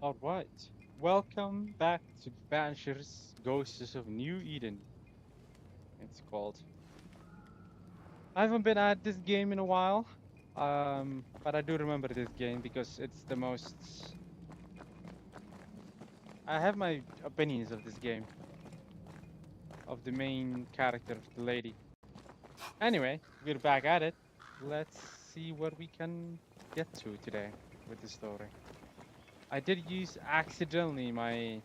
All right. Welcome back to Banishers Ghosts of New Eden. It's called. I haven't been at this game in a while, but I do remember this game because it's the most. I have my opinions of this game, of the main character, the lady. Anyway, we're back at it. Let's see what we can get to today with the story. I did use accidentally my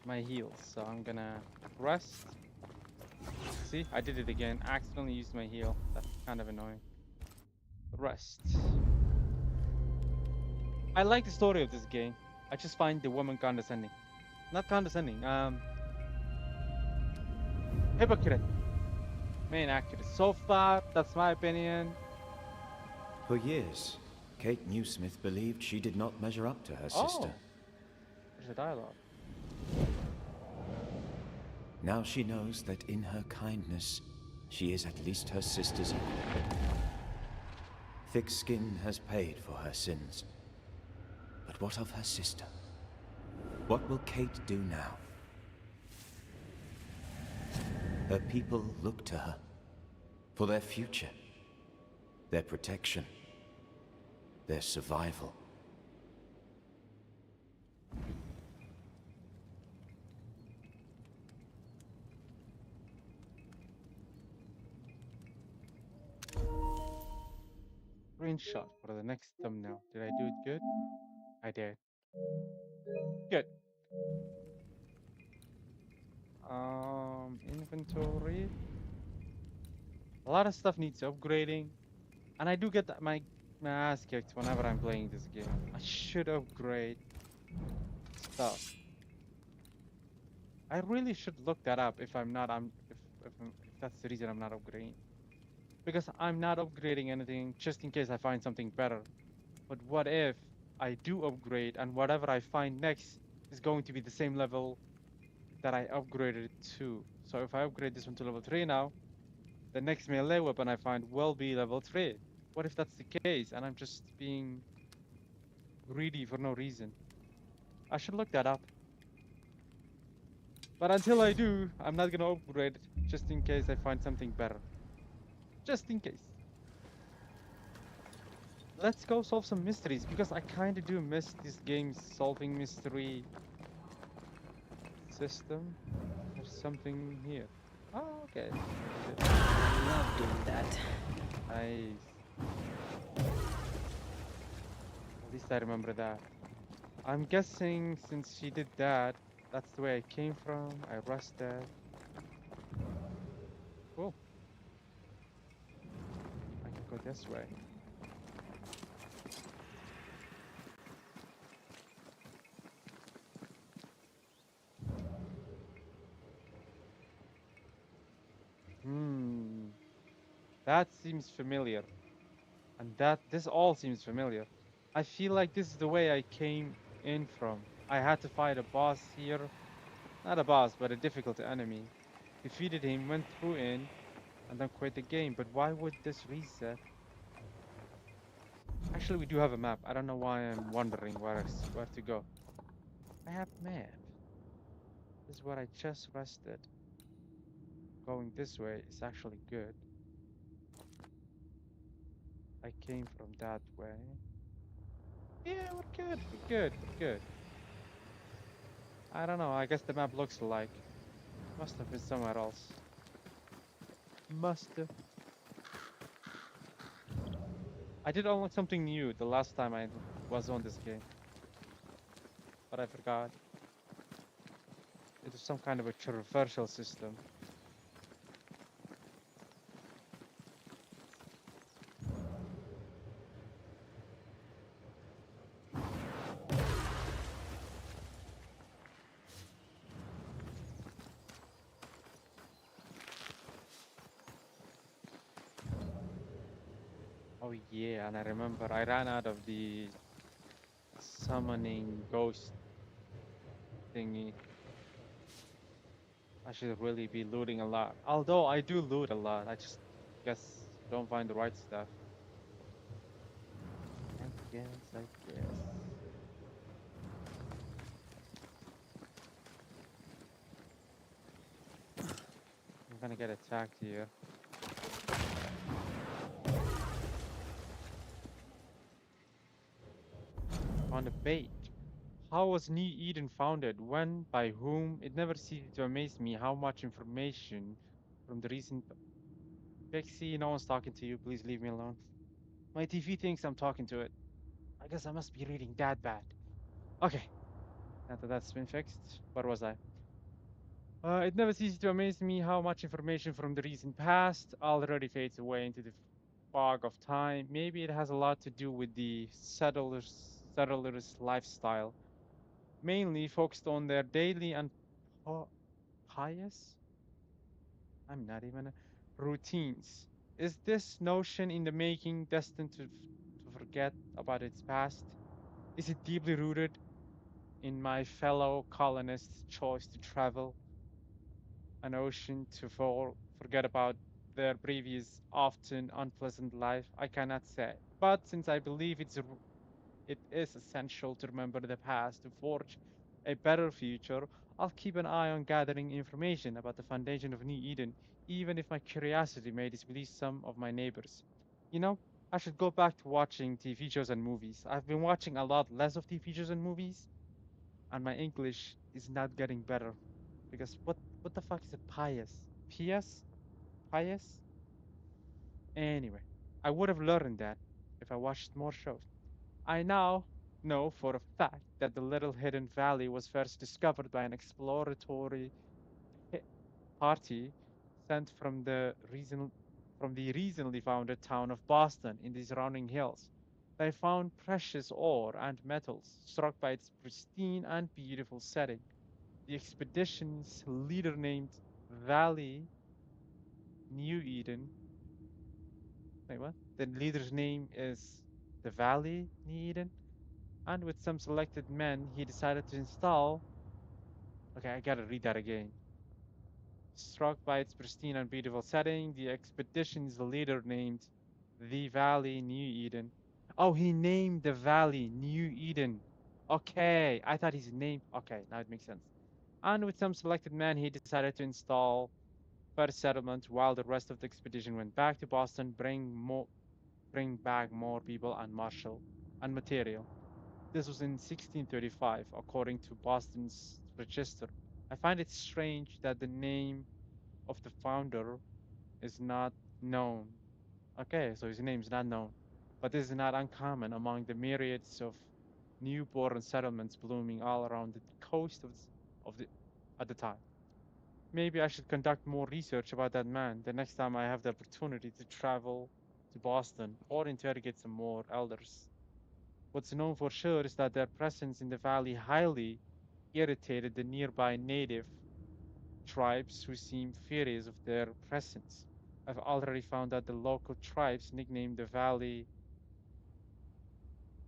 heals, so I'm gonna rest. See, I did it again. Accidentally used my heal. That's kind of annoying. Rest. I like the story of this game. I just find the woman condescending. Not condescending. Hypocrite. Main actress. So far, that's my opinion. For years, Kate Newsmith believed she did not measure up to her sister. Oh, there's a dialogue. Now she knows that in her kindness, she is at least her sister's equal. Thick skin has paid for her sins. But what of her sister? What will Kate do now? Her people look to her for their future, their protection, their survival. Screenshot for the next thumbnail. Did I do it good? I did. Good. Inventory. A lot of stuff needs upgrading. And I do get my ass kicked whenever I'm playing this game. I should upgrade stuff. I really should look that up if I'm not if that's the reason I'm not upgrading. Because I'm not upgrading anything just in case I find something better. But what if I do upgrade and whatever I find next is going to be the same level that I upgraded it to? So if I upgrade this one to level 3 now, the next melee weapon I find will be level 3. What if that's the case and I'm just being greedy for no reason? I should look that up. But until I do, I'm not gonna upgrade it just in case I find something better. Just in case. Let's go solve some mysteries because I kind of do miss this game's solving mystery system. There's something here. Oh, okay. I love doing that. Nice. At least I remember that. I'm guessing since she did that, that's the way I came from. I rested. Cool. I can go this way. Hmm. That seems familiar. And this all seems familiar. I feel like this is the way I came in from. I had to fight a boss here. Not a boss, but a difficult enemy. Defeated him, went through in, and then quit the game. But why would this reset? Actually, we do have a map. I don't know why I'm wondering where to go. I have map. This is where I just rested. Going this way is actually good. I came from that way. Yeah, we're good. We're good. We're good. I don't know. I guess the map looks alike. Must have been somewhere else. Must have. I did unlock something new the last time I was on this game, but I forgot. It was some kind of a traversal system. Oh yeah, and I remember I ran out of the summoning ghost thingy. I should really be looting a lot. Although I do loot a lot, I just guess don't find the right stuff. I guess. I'm gonna get attacked here. On a bait. How was New Eden founded? When? By whom? It never ceases to amaze me how much information from the recent. Pixie, no one's talking to you. Please leave me alone. My TV thinks I'm talking to it. I guess I must be reading that bad. Okay, now that that's been fixed, where was I? It never ceases to amaze me how much information from the recent past already fades away into the fog of time. Maybe it has a lot to do with the settlers' lifestyle, mainly focused on their daily and po- pious. I'm not even routines. Is this notion in the making destined to forget about its past? Is it deeply rooted in my fellow colonists' choice to travel an ocean to forget about their previous, often unpleasant life? I cannot say. But since I believe it is essential to remember the past to forge a better future, I'll keep an eye on gathering information about the foundation of New Eden, even if my curiosity may displease some of my neighbors. You know, I should go back to watching TV shows and movies. I've been watching a lot less of TV shows and movies, and my English is not getting better. Because what the fuck is a pious? Pious? Pious? Anyway, I would have learned that if I watched more shows. I now know for a fact that the little hidden valley was first discovered by an exploratory pi- party sent from the recently founded town of Boston in the surrounding hills. They found precious ore and metals struck by its pristine and beautiful setting. The expedition's leader named Valley New Eden. Wait, what? The leader's name is the Valley New Eden? And with some selected men, he decided to install. Okay, I gotta read that again. Struck by its pristine and beautiful setting, the expedition's leader named the Valley New Eden. Oh, he named the valley New Eden. Okay, I thought his name. Okay, now it makes sense. And with some selected men, he decided to install first settlement while the rest of the expedition went back to Boston, bring back more people and marshal and material. This was in 1635, according to Boston's register. I find it strange that the name of the founder is not known. Okay, so his name is not known. But this is not uncommon among the myriads of newborn settlements blooming all around the coast of the at the time. Maybe I should conduct more research about that man the next time I have the opportunity to travel to Boston or interrogate some more elders. What's known for sure is that their presence in the valley highly irritated the nearby native tribes who seemed furious of their presence. I've already found that the local tribes nicknamed the valley,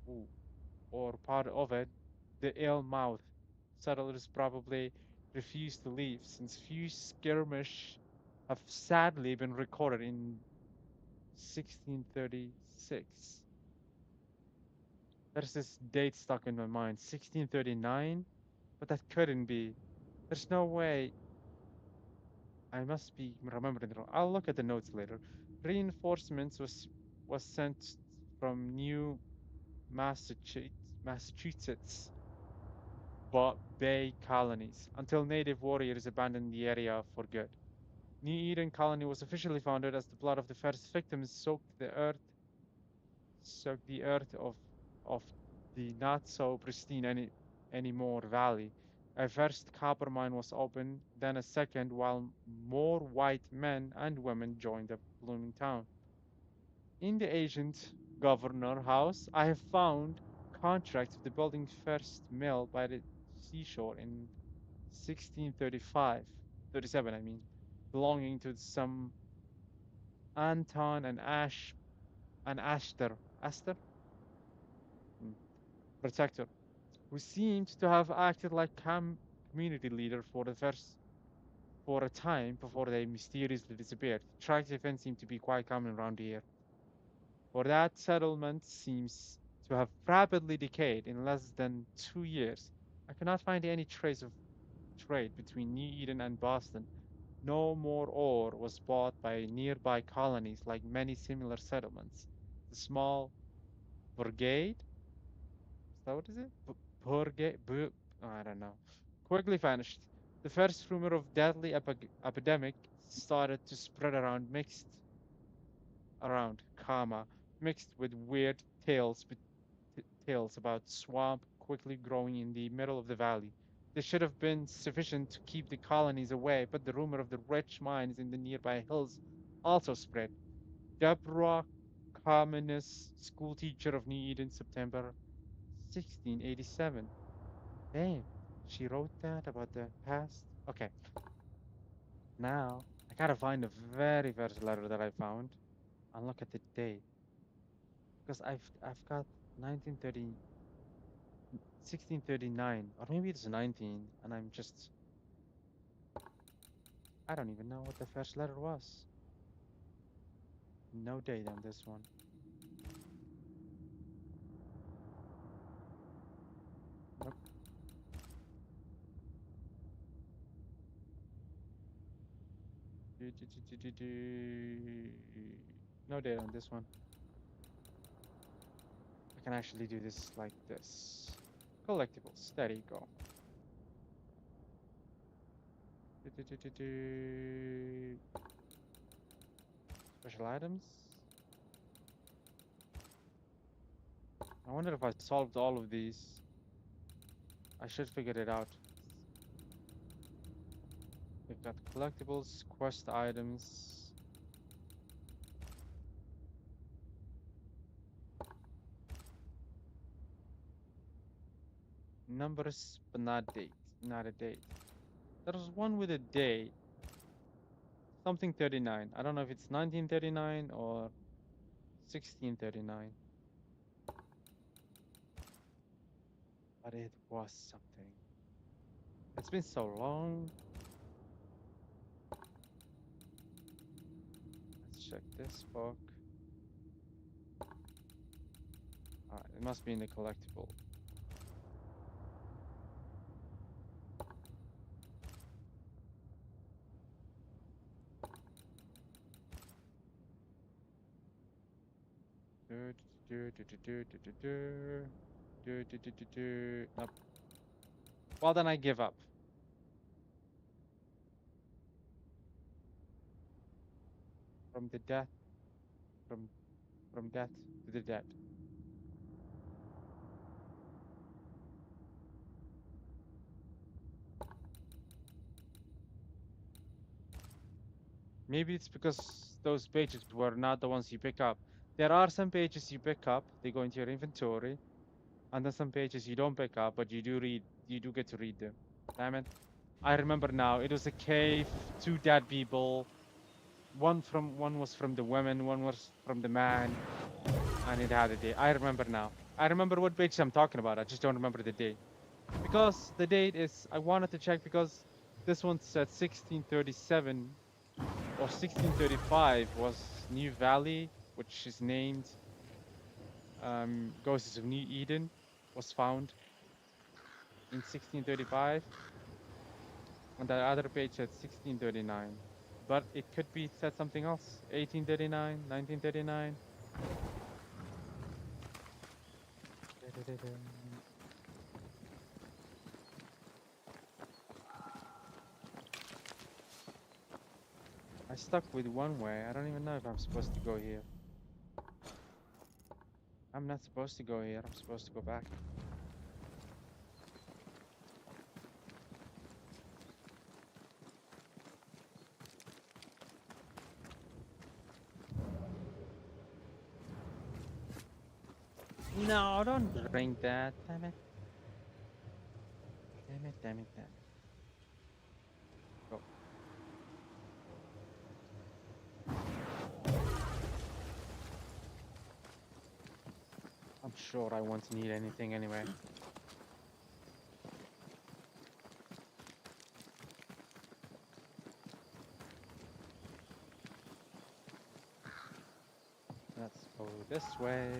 ooh, or part of it, the ill mouth. Settlers probably refused to leave since few skirmish have sadly been recorded in 1636. There's this date stuck in my mind, 1639, but that couldn't be. There's no way. I must be remembering it wrong. I'll look at the notes later. Reinforcements was sent from New Massachusetts Bay colonies until native warriors abandoned the area for good. New Eden colony was officially founded as the blood of the first victims soaked the earth of the not so pristine anymore valley. A first copper mine was opened, then a second, while more white men and women joined the blooming town. In the ancient governor house, I have found contracts of the building first mill by the seashore in 1635, 37, I mean, belonging to some Anton and Astor Hmm, protector, who seemed to have acted like community leader for a time before they mysteriously disappeared. Tract events seem to be quite common around here, for that settlement seems to have rapidly decayed in less than 2 years. I cannot find any trace of trade between New Eden and Boston, No more ore was bought by nearby colonies like many similar settlements. The small brigade, is that what is it? Brigade, I don't know. Quickly vanished. The first rumor of deadly epidemic started to spread around Kama, mixed with weird tales about swamp quickly growing in the middle of the valley. This should have been sufficient to keep the colonies away, but the rumor of the rich mines in the nearby hills also spread. Deborah Commonus, schoolteacher of New Eden, September 1687. Damn, she wrote that about the past? Okay, now I gotta find the very first letter that I found and look at the date. Because I've got 1930, 1639, or maybe it's 19, and I don't even know what the first letter was. No date on this one. Nope. No date on this one. I can actually do this like this. Collectibles, there you go. Special items. I wonder if I solved all of these. I should figure it out. We've got collectibles, quest items. Numbers, but not date. Not a date. There's one with a date. Something 39. I don't know if it's 1939 or 1639. But it was something. It's been so long. Let's check this book. Alright, it must be in the collectible. Nope. Well, then I give up. From the death, from from death to the dead. Maybe it's because those pages were not the ones you pick up. There are some pages you pick up, they go into your inventory, and then some pages you don't pick up, but you do get to read them. Damn it. I remember now. It was a cave, two dead people. One was from the woman, one was from the man, and it had a date. I remember now. I remember what page I'm talking about. I just don't remember the date. Because the date is, I wanted to check because this one said 1637 or 1635 was New Valley, which is named Ghosts of New Eden, was found in 1635. And the other page said 1639. But it could be said something else. 1839, 1939. I stuck with one way. I don't even know if I'm supposed to go here. I'm not supposed to go here. I'm supposed to go back. No, don't drink that. Damn it. Damn it, damn it, damn it. Go. I'm sure I won't need anything anyway. Let's go this way.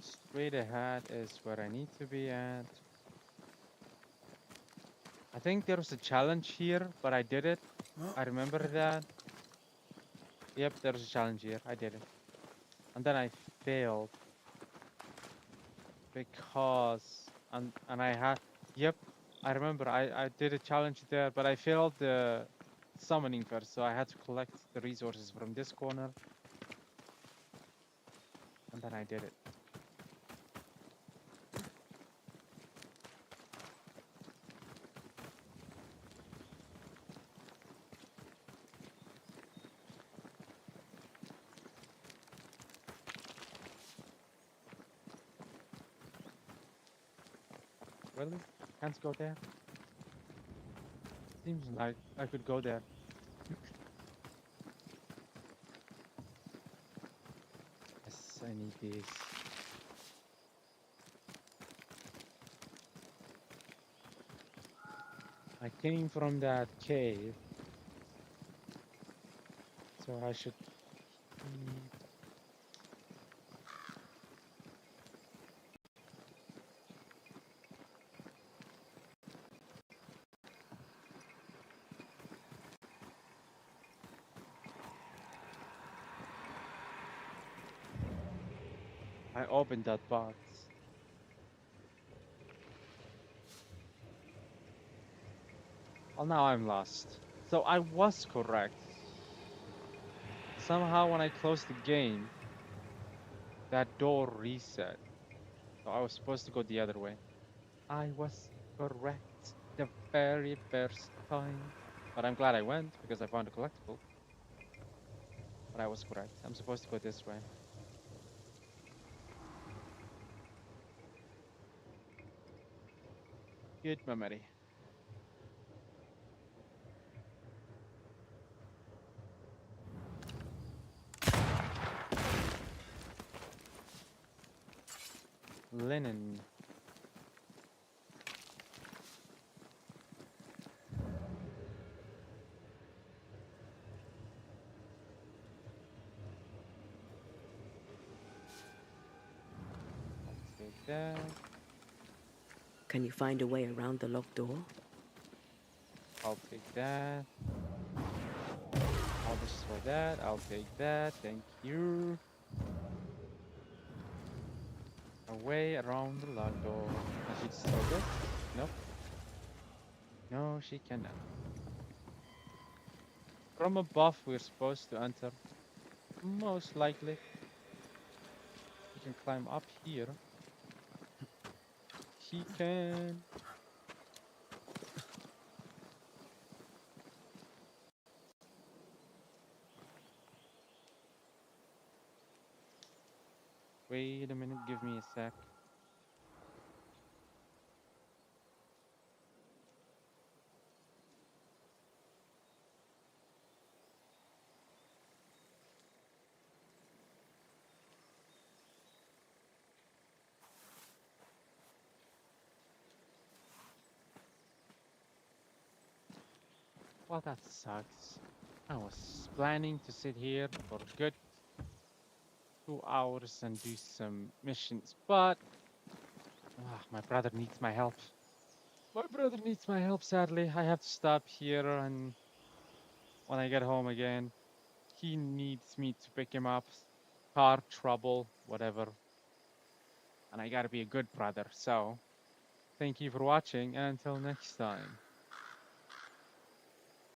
Straight ahead is where I need to be at. I I think there was a challenge here, but I did it. I remember that. Yep, there was a challenge here. I did it. And then I failed because and I had yep, I remember I did a challenge there, but I failed the summoning first, so I had to collect the resources from this corner, and then I did it. Really? Can't go there? Seems like I could go there. Yes, I need this. I came from that cave, so I should keep. I opened that box. Well, now I'm lost. So I was correct. Somehow when I closed the game, that door reset. So I was supposed to go the other way. I was correct the very first time. But I'm glad I went because I found a collectible. But I was correct. I'm supposed to go this way. Good memory. Linen. I'll take that. Can you find a way around the locked door? I'll take that. I'll destroy that. I'll take that. Thank you. A way around the locked door. Can she destroy this? Nope. No, she cannot. From above, we're supposed to enter. Most likely. We can climb up here. He can. Wait a minute, give me a sec. Well, that sucks. I was planning to sit here for a good 2 hours and do some missions, but my brother needs my help. My brother needs my help, sadly. I have to stop here, and when I get home again, he needs me to pick him up. Car trouble, whatever. And I gotta be a good brother, so thank you for watching, and until next time.